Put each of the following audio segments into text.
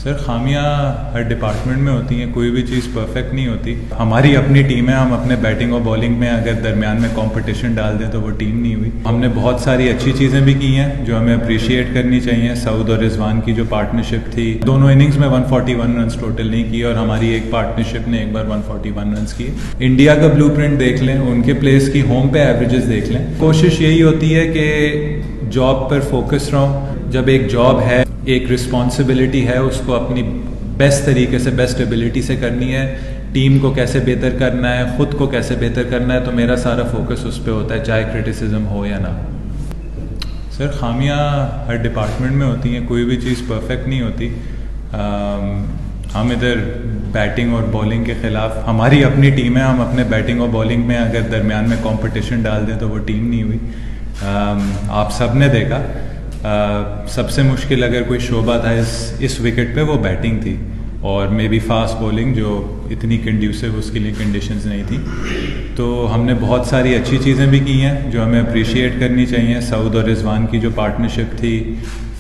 Sir खामियां हर department में होती हैं, कोई भी चीज़ परफेक्ट नहीं होती। हमारी अपनी टीम है, हम अपने बैटिंग और बॉलिंग में अगर दरमियान में कंपटीशन डाल दें तो वो टीम नहीं हुई। हमने बहुत सारी अच्छी चीज़ें भी की हैं जो हमें अप्रिशिएट करनी चाहिए। सऊद और रिजवान की जो पार्टनरशिप थी, दोनों इनिंग्स में 141 रन टोटल नहीं किए और हमारी एक पार्टनरशिप ने एक बार 141 रन किए। इंडिया का ब्लूप्रिंट देख लें, उनके प्लेस की होम पे एवरेजेस देख लें। कोशिश यही होती है कि जॉब पर फोकस रहो। जब एक जॉब है, एक रिस्पॉन्सिबिलिटी है, उसको अपनी बेस्ट तरीके से, बेस्ट एबिलिटी से करनी है। टीम को कैसे बेहतर करना है, ख़ुद को कैसे बेहतर करना है, तो मेरा सारा फोकस उस पर होता है, चाहे क्रिटिसिज्म हो या ना। सर खामियां हर डिपार्टमेंट में होती हैं, कोई भी चीज़ परफेक्ट नहीं होती। हम इधर बैटिंग और बॉलिंग के ख़िलाफ़, हमारी अपनी टीम है, हम अपने बैटिंग और बॉलिंग में अगर दरमियान में कंपटीशन डाल दें तो वो टीम नहीं हुई। आप सब ने देखा, सबसे मुश्किल अगर कोई शोबा था इस विकेट पे वो बैटिंग थी, और मे बी फास्ट बॉलिंग जो इतनी कंड्यूसिव उसके लिए कंडीशंस नहीं थी। तो हमने बहुत सारी अच्छी चीज़ें भी की हैं जो हमें अप्रिशिएट करनी चाहिए। सऊद और रिजवान की जो पार्टनरशिप थी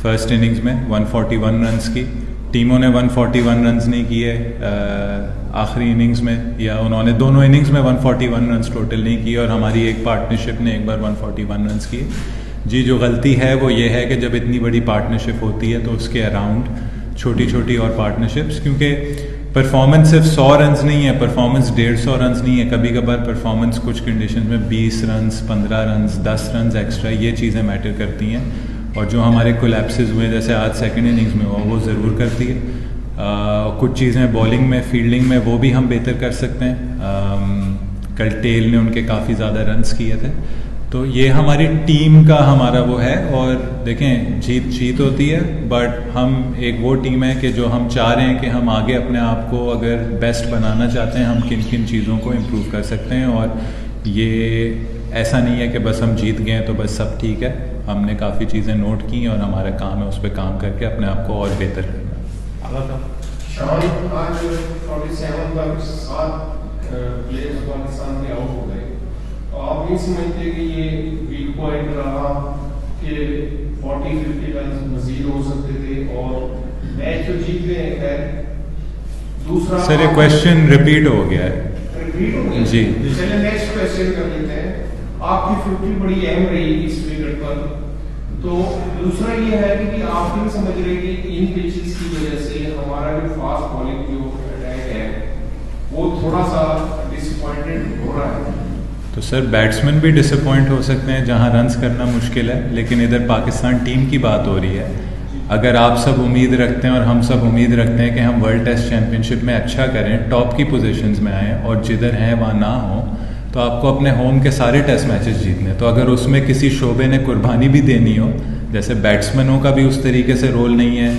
फर्स्ट इनिंग्स में 141 रन्स की, टीमों ने 141 रन्स नहीं किए आखिरी इनिंग्स में, या उन्होंने दोनों इनिंग्स में 141 रन्स टोटल नहीं किए और हमारी एक पार्टनरशिप ने एक बार 141 रन्स किए। जी, जो गलती है वो ये है कि जब इतनी बड़ी पार्टनरशिप होती है तो उसके अराउंड छोटी छोटी और पार्टनरशिप्स, क्योंकि परफॉर्मेंस सिर्फ 100 रन्स नहीं है, परफॉर्मेंस 150 रन्स नहीं है। कभी कभार परफॉर्मेंस कुछ कंडीशन में 20 रन्स, 15 रन्स, 10 रन्स एक्स्ट्रा, ये चीज़ें मैटर करती हैं। और जो हमारे कोलैप्सेस हुए जैसे आज सेकंड इनिंग्स में हुआ, वो ज़रूर करती है। कुछ चीज़ें बॉलिंग में, फील्डिंग में वो भी हम बेहतर कर सकते हैं। कल टेल ने उनके काफ़ी ज़्यादा रन्स किए थे, तो ये हमारी टीम का हमारा वो है। और देखें, जीत होती है, बट हम एक वो टीम है कि जो हम चाह रहे हैं कि हम आगे अपने आप को अगर बेस्ट बनाना चाहते हैं, हम किन किन चीज़ों को इम्प्रूव कर सकते हैं। और ये ऐसा नहीं है कि बस हम जीत गए तो बस सब ठीक है। हमने काफ़ी चीज़ें नोट की और हमारा काम है उस पर काम करके अपने आप को और बेहतर करना। आप नहीं समझते कि ये वीक पॉइंट रहा कि 40-50 रन मजीद हो सकते थे और मैच तो जीत गए हैं। खैर, दूसरा सर ये क्वेश्चन रिपीट हो गया है जी। चलिए नेक्स्ट क्वेश्चन कर लेते हैं। आपकी 50 बड़ी अहम रही इस विकेट पर, तो दूसरा ये है कि आप नहीं समझ रहे कि इन पिचेस की वजह से हमारा जो फास्ट बॉलिंग जो अटैक है वो थोड़ा सा डिसअपॉइंटेड हो रहा है। तो सर बैट्समैन भी डिसअपॉइंट हो सकते हैं जहां रन्स करना मुश्किल है, लेकिन इधर पाकिस्तान टीम की बात हो रही है। अगर आप सब उम्मीद रखते हैं और हम सब उम्मीद रखते हैं कि हम वर्ल्ड टेस्ट चैंपियनशिप में अच्छा करें, टॉप की पोजीशंस में आएँ और जिधर हैं वहाँ ना हो, तो आपको अपने होम के सारे टेस्ट मैचेस जीतने। तो अगर उसमें किसी शोबे ने कुर्बानी भी देनी हो, जैसे बैट्समैनों का भी उस तरीके से रोल नहीं है,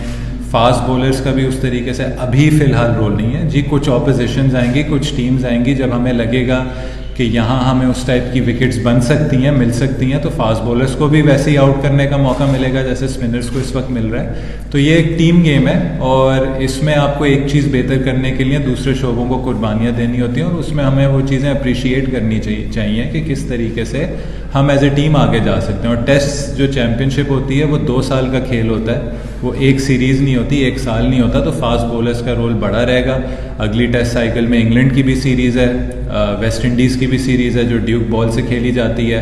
फास्ट बॉलर्स का भी उस तरीके से अभी फ़िलहाल रोल नहीं है जी। कुछ ऑपोजिशंस आएंगी, कुछ टीम्स आएंगी, जब हमें लगेगा कि यहाँ हमें उस टाइप की विकेट्स बन सकती हैं, मिल सकती हैं, तो फास्ट बॉलर्स को भी वैसे ही आउट करने का मौका मिलेगा जैसे स्पिनर्स को इस वक्त मिल रहा है। तो ये एक टीम गेम है और इसमें आपको एक चीज़ बेहतर करने के लिए दूसरे शोबों को कुर्बानियाँ देनी होती हैं और उसमें हमें वो चीज़ें अप्रिशिएट करनी चाहिए कि किस तरीके से हम एज ए टीम आगे जा सकते हैं। और टेस्ट जो चैम्पियनशिप होती है वो 2 साल का खेल होता है, वो एक सीरीज़ नहीं होती, एक साल नहीं होता। तो फास्ट बॉलर्स का रोल बड़ा रहेगा। अगली टेस्ट साइकिल में इंग्लैंड की भी सीरीज़ है, वेस्ट इंडीज़ की भी सीरीज़ है जो ड्यूक बॉल से खेली जाती है।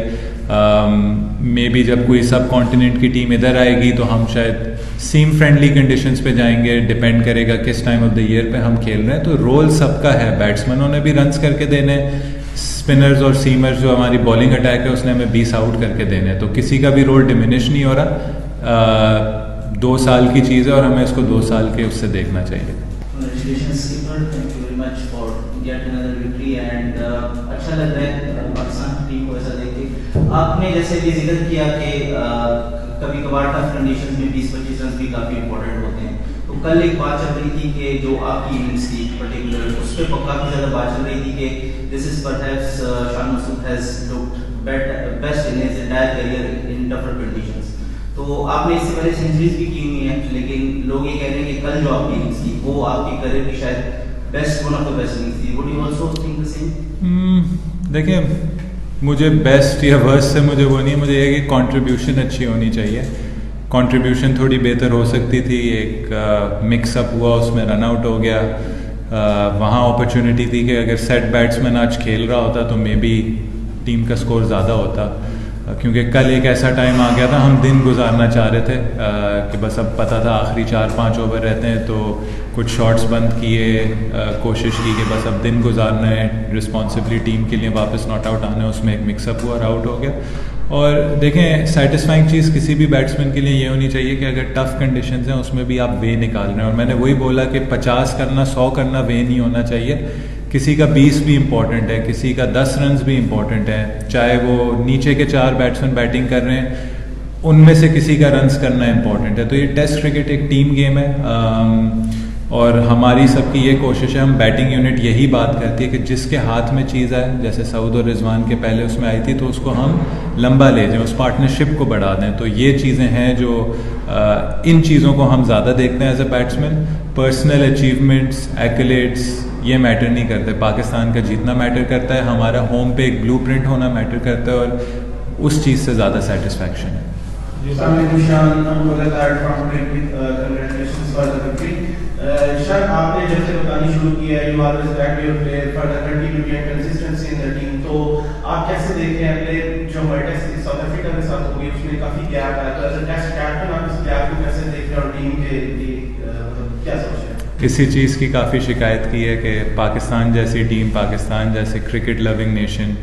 मे बी जब कोई सब कॉन्टिनेंट की टीम इधर आएगी तो हम शायद सीम फ्रेंडली कंडीशंस पे जाएंगे, डिपेंड करेगा किस टाइम ऑफ द ईयर पे हम खेल रहे हैं। तो रोल सबका है, बैट्समैनों ने भी रन्स करके देने, स्पिनर्स और सीमर्स जो हमारी बॉलिंग अटैक है उसने हमें 20 आउट करके देने। तो किसी का भी रोल डिमिनिश नहीं हो रहा। 2 साल की चीज़ है और हमें इसको 2 साल के उससे देखना चाहिए। अच्छा लग रहा है पाकिस्तान टीम को ऐसा देख के। आपने जैसे भी जिक्र किया कि कभी कभार टफ कंडीशंस में 20-25 रन भी काफ़ी इंपॉर्टेंट होते हैं। तो कल एक बात चल रही थी कि जो आपकी इनिंग्स थी पर्टिकुलर, उस पर काफ़ी ज़्यादा बात चल रही थी कि this is perhaps Shan Masood has looked best in his entire career in tougher conditions. तो आपने इससे पहले सेंचुरीज भी की हुई हैं, लेकिन लोग ये कह रहे हैं कि कल जो आपकी इनिंग्स थी वो आपकी करियर की शायद best, one of the best innings थी। Would you also think the same? देखिए, मुझे बेस्ट या वर्स्ट से मुझे वो नहीं, मुझे ये कि कंट्रीब्यूशन अच्छी होनी चाहिए। कंट्रीब्यूशन थोड़ी बेहतर हो सकती थी, एक मिक्सअप हुआ, उसमें रन आउट हो गया। वहाँ अपॉर्चुनिटी थी कि अगर सेट बैट्समैन आज खेल रहा होता तो मे बी टीम का स्कोर ज़्यादा होता, क्योंकि कल एक ऐसा टाइम आ गया था, हम दिन गुजारना चाह रहे थे कि बस अब पता था आखिरी 4-5 ओवर रहते हैं, तो कुछ शॉट्स बंद किए, कोशिश की कि बस अब दिन गुजारना है, रिस्पॉन्सिबली टीम के लिए वापस नॉट आउट आना है। उसमें एक मिक्सअप हुआ और आउट हो गया। और देखें, सेटिस्फाइंग चीज़ किसी भी बैट्समैन के लिए ये होनी चाहिए कि अगर टफ कंडीशंस हैं उसमें भी आप वे निकाल रहे हैं। और मैंने वही बोला कि 50 करना 100 करना वे नहीं होना चाहिए। किसी का 20 भी इम्पॉर्टेंट है, किसी का 10 रन भी इम्पॉर्टेंट है, चाहे वो नीचे के 4 बैट्समैन बैटिंग कर रहे हैं, उनमें से किसी का रन्स करना इम्पॉर्टेंट है। तो ये टेस्ट क्रिकेट एक टीम गेम है, और हमारी सबकी ये कोशिश है, हम बैटिंग यूनिट यही बात करती है कि जिसके हाथ में चीज़ आए, जैसे सऊद और रिजवान के पहले उसमें आई थी, तो उसको हम लंबा ले जाएं, उस पार्टनरशिप को बढ़ा दें। तो ये चीज़ें हैं जो इन चीज़ों को हम ज़्यादा देखते हैं as a batsman. Personal achievements, accolades ये मैटर नहीं करते। पाकिस्तान का जीतना मैटर करता है, हमारा होम पे एक ब्लूप्रिंट होना मैटर करता है, और उस चीज़ से ज़्यादा सेटिस्फैक्शन है। शान, आपने जब से बतानी शुरू की है, you always back your player for the continuity and consistency in the team, तो आप कैसे देखते हैं प्लेयर जो हमारे टेस्ट साउथ अफ्रीका के साथ हुई उसमें काफी गैप आया, तो एज अ टेस्ट कैप्टन आप इस गैप को कैसे देख रहे हैं और टीम के लिए क्या सोच रहे हैं? इसी चीज़ की काफ़ी शिकायत की है कि पाकिस्तान जैसी टीम, पाकिस्तान जैसे cricket loving nation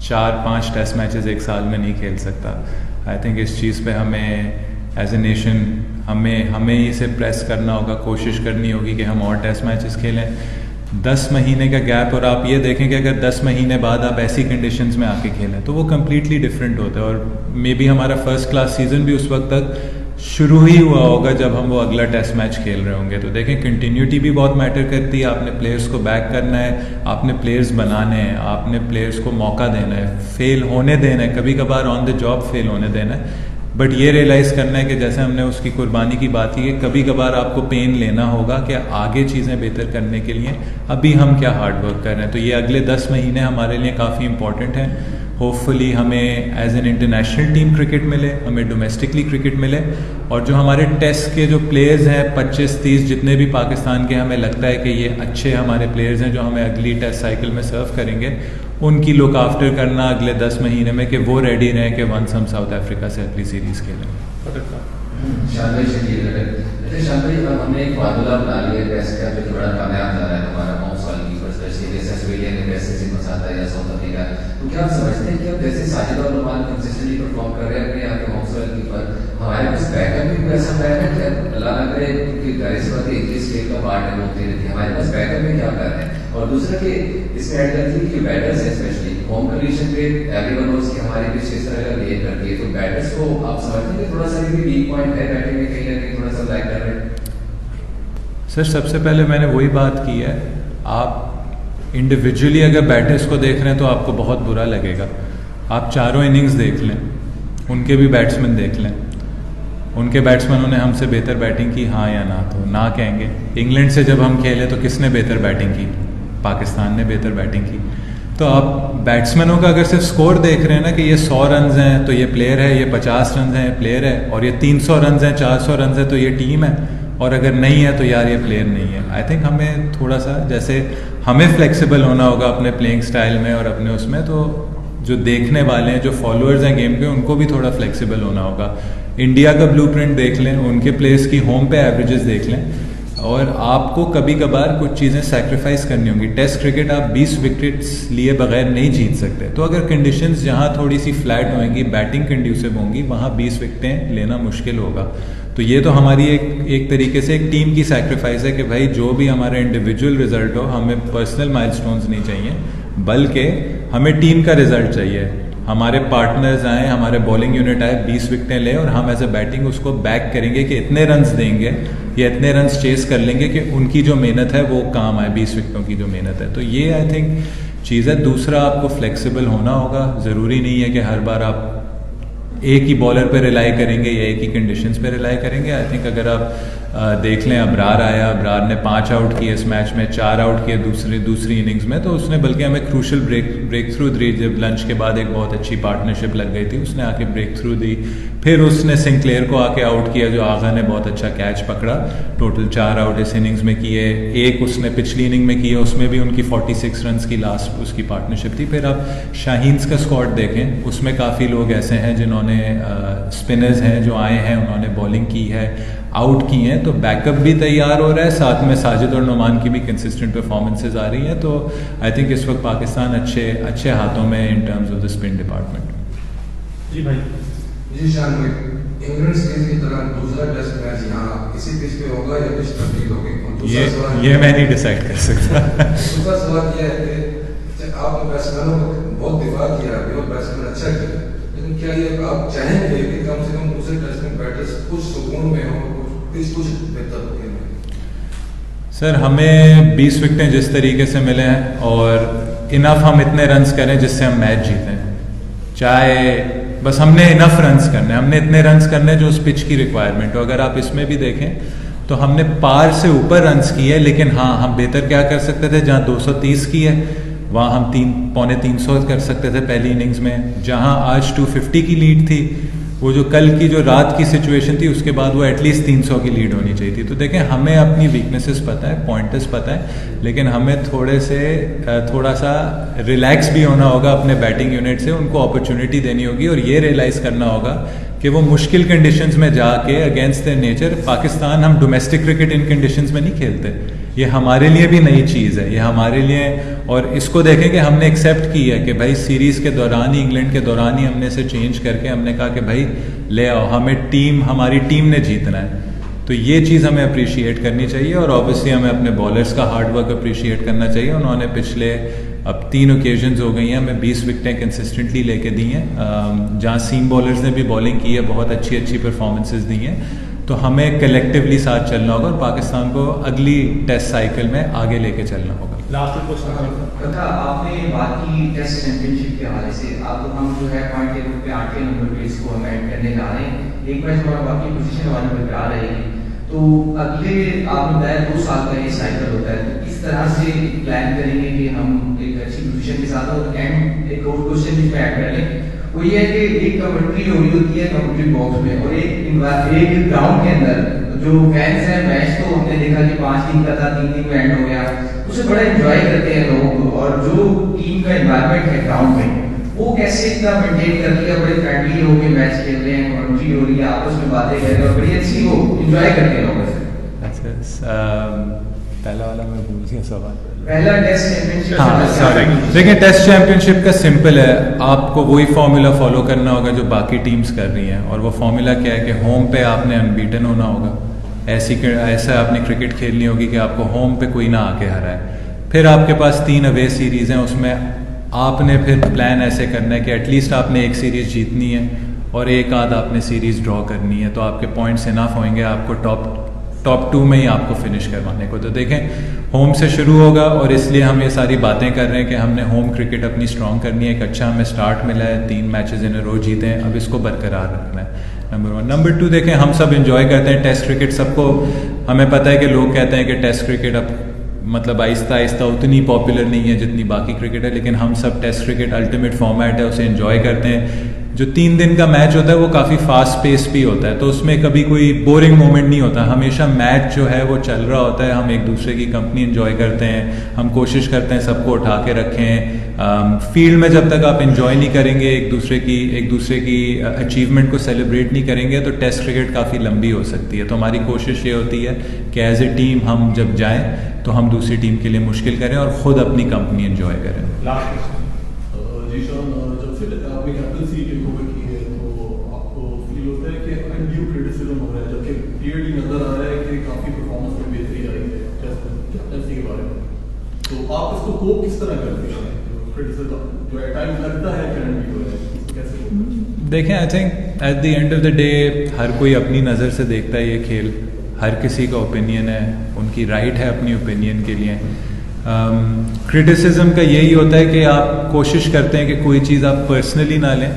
4-5 test matches एक साल में नहीं खेल सकता। आई थिंक इस चीज़ पे हमें एज ए नेशन हमें इसे प्रेस करना होगा, कोशिश करनी होगी कि हम और टेस्ट मैचेस खेलें। 10 महीने का गैप, और आप ये देखें कि अगर 10 महीने बाद आप ऐसी कंडीशंस में आके खेलें तो वो कम्प्लीटली डिफरेंट होता है। और मे बी हमारा फर्स्ट क्लास सीज़न भी उस वक्त तक शुरू ही हुआ होगा जब हम वो अगला टेस्ट मैच खेल रहे होंगे। तो देखें, कंटिन्यूटी भी बहुत मैटर करती है। आपने प्लेयर्स को बैक करना है, आपने प्लेयर्स बनाने हैं, आपने प्लेयर्स को मौका देना है, फेल होने देना है, कभी कभार ऑन द जॉब फेल होने देना है, बट ये रियलाइज़ करना है कि जैसे हमने उसकी कुर्बानी की बात की कि कभी कभार आपको पेन लेना होगा कि आगे चीज़ें बेहतर करने के लिए अभी हम क्या हार्ड वर्क कर रहे हैं। तो ये अगले 10 महीने हमारे लिए काफ़ी इंपॉर्टेंट हैं। होपफुली हमें as an international team cricket मिले, हमें डोमेस्टिकली क्रिकेट मिले, और जो हमारे टेस्ट के जो प्लेयर्स हैं 25-30 जितने भी पाकिस्तान के हमें लगता है कि ये अच्छे हमारे प्लेयर्स हैं जो हमें अगली टेस्ट साइकिल में सर्व करेंगे, उनकी लुक आफ्टर करना अगले 10 महीने में कि वो रेडी रहें कि वंस हम साउथ अफ्रीका से अगली सीरीज़ खेलें। शानभाई, हमने एक फार्मूला बना लिया टेस्ट का जो थोड़ा कामयाब जा रहा है हमारा 9 साल की, जैसे ऑस्ट्रेलिया ने वैसे सीक्वेंस आता है या साउथ अफ्रीका, तो क्या आप समझते हैं कि अब जैसे साजिद और रुमान कंसिस्टेंटली परफॉर्म कर रहे हैं अपने यहाँ के होम सॉइल के ऊपर, हमारे पास बैकअप भी कोई ऐसा प्लान है क्या? अल्लाह ना करे, क्योंकि जाहिर सी बात है इस खेल का पार्ट है, होती रहती है, हमारे पास बैकअप में क्या प्लान है? और दूसरा कि इसमें ऐड करती है कि बैटर्स है, स्पेशली होम कंडीशन पे एवरीवन नोस कि हमारी पिच किस तरह का बिहेव करती है, तो बैटर्स को आप समझते हैं थोड़ा सा भी वीक पॉइंट है बैटिंग में, कहीं ना कहीं थोड़ा सा लैग कर रहे हैं? सर, सबसे पहले मैंने वही बात की है, आप इंडिविजुअली अगर बैटर्स को देख रहे हैं तो आपको बहुत बुरा लगेगा। आप चारों इनिंग्स देख लें, उनके भी बैट्समैन देख लें, उनके बैट्समैनों ने हमसे बेहतर बैटिंग की, हाँ या ना? तो ना कहेंगे। इंग्लैंड से जब हम खेले तो किसने बेहतर बैटिंग की? पाकिस्तान ने बेहतर बैटिंग की। तो आप बैट्समैनों का अगर सिर्फ स्कोर देख रहे हैं ना कि ये 100 रन हैं तो ये प्लेयर है, ये 50 रन हैं प्लेयर है, और ये 300 रन हैं, 400 रन है तो ये टीम है, और अगर नहीं है तो यार ये प्लेयर नहीं है। आई थिंक हमें थोड़ा सा, जैसे हमें फ्लेक्सिबल होना होगा अपने प्लेइंग स्टाइल में और अपने उसमें, तो जो देखने वाले हैं, जो फॉलोअर्स हैं गेम के, उनको भी थोड़ा फ्लेक्सिबल होना होगा। इंडिया का ब्लूप्रिंट देख लें, उनके प्लेयर्स की होम पे एवरेजेस देख लें, और आपको कभी कभार कुछ चीज़ें सैक्रिफाइस करनी होंगी। टेस्ट क्रिकेट आप 20 विकेट्स लिए बगैर नहीं जीत सकते। तो अगर कंडीशंस जहाँ थोड़ी सी फ्लैट होंगी, बैटिंग कंड्यूसिव होंगी, वहाँ 20 विकेटें लेना मुश्किल होगा। तो ये तो हमारी एक तरीके से एक टीम की सैक्रिफाइस है कि भाई जो भी हमारा इंडिविजुअल रिजल्ट हो, हमें पर्सनल माइलस्टोन्स नहीं चाहिए, बल्कि हमें टीम का रिजल्ट चाहिए। हमारे पार्टनर्स आए, हमारे बॉलिंग यूनिट आए, 20 विकेटें लें, और हम एज ए बैटिंग उसको बैक करेंगे कि इतने रन्स देंगे या इतने रन्स चेस कर लेंगे कि उनकी जो मेहनत है वो काम आए, 20 विकेटों की जो मेहनत है। तो ये आई थिंक चीज़ है। दूसरा, आपको फ्लेक्सिबल होना होगा। ज़रूरी नहीं है कि हर बार आप एक ही बॉलर पे रिलाई करेंगे या एक ही कंडीशंस पे रिलाई करेंगे। आई थिंक अगर आप देख लें, अबरार आया, अबरार ने 5 आउट किए इस मैच में, 4 आउट किए दूसरी इनिंग्स में, तो उसने बल्कि हमें क्रूशल ब्रेक थ्रू दी। जब लंच के बाद एक बहुत अच्छी पार्टनरशिप लग गई थी, उसने आके ब्रेक थ्रू दी, फिर उसने सिंक्लेयर को आके आउट किया, जो आगा ने बहुत अच्छा कैच पकड़ा। टोटल 4 आउट इस इनिंग्स में किए, एक उसने पिछली इनिंग में किए, उसमें भी उनकी 46 रन की लास्ट उसकी पार्टनरशिप थी। फिर आप शाहीन्स का स्क्वाड देखें, उसमें काफ़ी लोग ऐसे हैं जिन्होंने स्पिनर्स हैं जो आए हैं, उन्होंने बॉलिंग की है, आउट की हैं, तो बैकअप भी तैयार हो रहा है, साथ में साजिद और नुमान की भी कंसिस्टेंट परफॉर्मेंसेज आ रही हैं। तो आई थिंक इस वक्त पाकिस्तान अच्छे हाथों में in terms of the spin department. जी भाई जी शान भाई, इंग्लैंड सीरीज की तरह दूसरा टेस्ट मैच यहाँ इसी पिच पे होगा या पिच तब्दील होगी? ये मैं नहीं डिसाइड कर सकता। दूसरा सवाल यह है कि आपने बैट्समैनों को बहुत दिफा किया है और बैट्समैन अच्छा किया, लेकिन क्या ये आप चाहेंगे कि कम से कम दूसरे टेस्ट में बैटर्स कुछ सुकून में हो, कुछ बेहतर हो? सर, हमें 20 विकेटें जिस तरीके से मिले हैं और इनफ हम इतने रन्स करें जिससे हम मैच जीतें, चाहे बस हमने इनफ रन्स करने, हमने इतने रन्स करने जो उस पिच की रिक्वायरमेंट हो। अगर आप इसमें भी देखें तो हमने पार से ऊपर रन्स किए, लेकिन हाँ, हम बेहतर क्या कर सकते थे, जहाँ 230 की है वहाँ हम 300 कर सकते थे पहली इनिंग्स में। जहाँ आज 250 की लीड थी, वो जो कल की जो रात की सिचुएशन थी उसके बाद वो एटलीस्ट 300 की लीड होनी चाहिए थी। तो देखें, हमें अपनी वीकनेसेस पता है, पॉइंटर्स पता है, लेकिन हमें थोड़ा सा रिलैक्स भी होना होगा अपने बैटिंग यूनिट से, उनको अपॉर्चुनिटी देनी होगी और ये रियलाइज़ करना होगा कि वो मुश्किल कंडीशंस में जाके अगेंस्ट द नेचर, पाकिस्तान हम डोमेस्टिक क्रिकेट इन कंडीशंस में नहीं खेलते, ये हमारे लिए भी नई चीज़ है, ये हमारे लिए। और इसको देखें कि हमने एक्सेप्ट की है कि भाई सीरीज़ के दौरान ही, इंग्लैंड के दौरान ही हमने इसे चेंज करके हमने कहा कि भाई ले आओ, हमारी टीम ने जीतना है। तो ये चीज़ हमें अप्रिशिएट करनी चाहिए और ऑब्वियसली हमें अपने बॉलर्स का हार्ड वर्क अप्रिशिएट करना चाहिए। उन्होंने पिछले अब 3 ओकेजन्स हो गई हैं, हमें 20 विकेटें कंसिस्टेंटली लेके दी हैं, जहाँ सीम बॉलर्स ने भी बॉलिंग की है, बहुत अच्छी परफॉर्मेंसेस दी हैं। तो हमें कलेक्टिवली साथ चलना होगा और पाकिस्तान को अगली टेस्ट साइकिल में आगे लेके चलना होगा। लास्ट क्वेश्चन आपने बात की टेस्ट चैंपियनशिप के हवाले से, अब हम जो है पॉइंट टेबल पे 8वें नंबर पे इसको हम ऐड करने जा रहे हैं, एक मैच हमारा बाकी पोजीशन वाले पे आ रहेगी। तो अगले आपने बताया 2 साल का ये साइकिल होता है, तो इस तरह से प्लान करेंगे कि हम एक अच्छी पोजीशन के साथ, और एंड एक और क्वेश्चन जिसमें ऐड कर लें वो ये है कि एक कमेंट्री हो रही होती है कमेंट्री बॉक्स में, और एक ग्राउंड के अंदर जो फैंस हैं, मैच तो हमने देखा कि 5 दिन का था, 3 दिन में एंड हो गया, उसे बड़ा एंजॉय करते हैं लोग, और जो टीम का एनवायरनमेंट है ग्राउंड में वो कैसे इतना मेंटेन कर लिया, बड़े फ्रेंडली होके मैच खेल रहे हैं, कमेंट्री हो रही है, आपस में बातें कर रहे हैं और बड़ी अच्छी वो एंजॉय करते हैं लोग। पहला वाला मैं भूल गया सवाल। पहला टेस्ट चैंपियनशिप, हाँ सॉरी, देखिए टेस्ट चैंपियनशिप का सिंपल है, आपको वही फॉर्मूला फॉलो करना होगा जो बाकी टीम्स कर रही हैं, और वो फॉर्मूला क्या है कि होम पे आपने अनबीटन होना होगा, ऐसा आपने क्रिकेट खेलनी होगी कि आपको होम पे कोई ना आके हराए। फिर आपके पास 3 अवे सीरीज़ हैं, उसमें आपने फिर प्लान ऐसे करना है कि एटलीस्ट आपने एक सीरीज़ जीतनी है और एक आध आपने सीरीज़ ड्रॉ करनी है, तो आपके पॉइंट्स इनफ होंगे आपको टॉप 2 में ही आपको फिनिश करवाने को। तो देखें, होम से शुरू होगा और इसलिए हम ये सारी बातें कर रहे हैं कि हमने होम क्रिकेट अपनी स्ट्रॉन्ग करनी है। एक अच्छा हमें स्टार्ट मिला है, 3 मैचेस इन रो जीते हैं, अब इसको बरकरार रखना है, नंबर 1। नंबर 2, देखें हम सब इंजॉय करते हैं टेस्ट क्रिकेट, सबको हमें पता है कि लोग कहते हैं कि टेस्ट क्रिकेट अब मतलब आहिस्ता आहिस्ता उतनी पॉपुलर नहीं है जितनी बाकी क्रिकेट है, लेकिन हम सब टेस्ट क्रिकेट अल्टीमेट फॉर्मेट है, उसे एंजॉय करते हैं। जो 3 दिन का मैच होता है वो काफ़ी फास्ट पेस भी होता है, तो उसमें कभी कोई बोरिंग मोमेंट नहीं होता, हमेशा मैच जो है वो चल रहा होता है, हम एक दूसरे की कंपनी एंजॉय करते हैं, हम कोशिश करते हैं सबको उठा के रखें। फील्ड में जब तक आप एंजॉय नहीं करेंगे, एक दूसरे की अचीवमेंट को सेलिब्रेट नहीं करेंगे, तो टेस्ट क्रिकेट काफ़ी लंबी हो सकती है। तो हमारी कोशिश ये होती है कि एज ए टीम हम जब जाएँ तो हम दूसरी टीम के लिए मुश्किल करें और ख़ुद अपनी कंपनी एंजॉय करें। लास्ट जीशान, जब से आपने कैप्टनसी टेक ओवर की है तो आपको फील होता है कि अनड्यू क्रिटिसिज्म हो रहा है, जबकि क्लियरली नजर आ रहा है कि काफी परफॉर्मेंस में बेहतरी आई है कैप्टनसी के बारे में, तो आप इसको कोप किस तरह करते हैं? क्रिटिसिज्म जो है टाइम लगता है कि अनड्यू हो रहा है, कैसे? देखें, I think at the end of the day हर कोई अपनी नज़र से देखता है ये खेल, हर किसी का ओपिनियन है, उनकी राइट है अपनी ओपिनियन के लिए। क्रिटिसिज्म का यही होता है कि आप कोशिश करते हैं कि कोई चीज़ आप पर्सनली ना लें,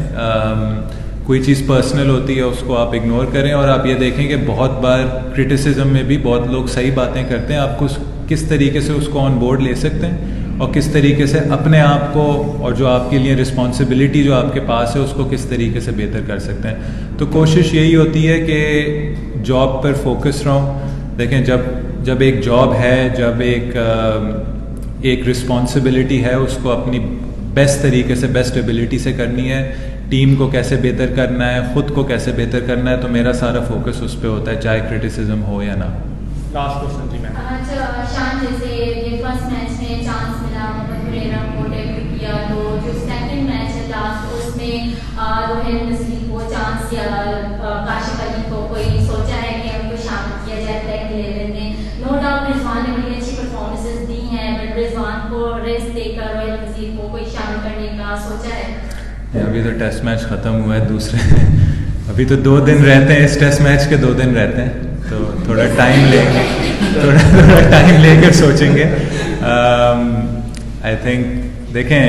कोई चीज़ पर्सनल होती है उसको आप इग्नोर करें, और आप ये देखें कि बहुत बार क्रिटिसिज्म में भी बहुत लोग सही बातें करते हैं, आपको किस तरीके से उसको ऑन बोर्ड ले सकते हैं और किस तरीके से अपने आप को और जो आपके लिए रिस्पॉन्सिबिलिटी जो आपके पास है उसको किस तरीके से बेहतर कर सकते हैं। तो कोशिश यही होती है कि जॉब पर फोकस रहो। देखें, जब एक जॉब है, जब एक रिस्पॉन्सिबिलिटी है, उसको अपनी बेस्ट तरीके से, बेस्ट एबिलिटी से करनी है। टीम को कैसे बेहतर करना है, ख़ुद को कैसे बेहतर करना है, तो मेरा सारा फोकस उस पर होता है, चाहे क्रिटिसिज्म हो या ना। लास्ट क्वेश्चन जी मैम। अच्छा शान, जैसे ये फर्स्ट मैच में चांस मिला, मोहम्मद हुरैरा को डेब्यू किया, तो जो सेकंड मैच है लास्ट, उसमें रोहिल नसीर को चांस या काशिफ अली को कोई सोचा है कि उनको शामिल किया जाए प्लेइंग 11 में? नो डाउट रिजवान ने बड़ी अच्छी परफॉर्मेंसेस दी हैं, बट रिजवान को रेस्ट देकर रोहिल नसीर को कोई शामिल करने का सोचा है? अभी तो टेस्ट मैच ख़त्म हुआ है, दूसरे अभी तो 2 दिन रहते हैं, इस टेस्ट मैच के 2 दिन रहते हैं, तो थोड़ा टाइम लेंगे, थोड़ा टाइम लेकर सोचेंगे। आई थिंक देखें,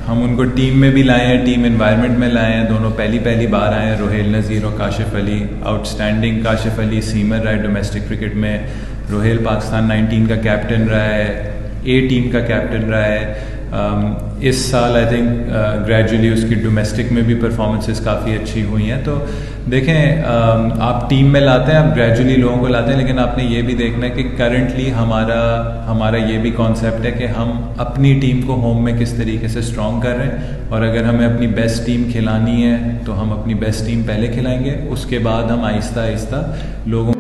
हम उनको टीम में भी लाए हैं, टीम एनवायरनमेंट में लाए हैं, दोनों पहली बार आए हैं, रोहिल नज़ीर और काशिफ अली। आउटस्टैंडिंग काशिफ अली सीमर रहा है डोमेस्टिक क्रिकेट में, रोहिल पाकिस्तान 19 का कैप्टन रहा है, A टीम का कैप्टन रहा है। इस साल आई थिंक ग्रेजुअली उसकी डोमेस्टिक में भी परफॉर्मेंसेस काफ़ी अच्छी हुई हैं। तो देखें, आप टीम में लाते हैं, आप ग्रेजुअली लोगों को लाते हैं, लेकिन आपने ये भी देखना है कि करंटली हमारा ये भी कॉन्सेप्ट है कि हम अपनी टीम को होम में किस तरीके से स्ट्रॉन्ग कर रहे हैं, और अगर हमें अपनी बेस्ट टीम खिलानी है तो हम अपनी बेस्ट टीम पहले खिलाएंगे, उसके बाद हम आहिस्ता आहिस्ता लोगों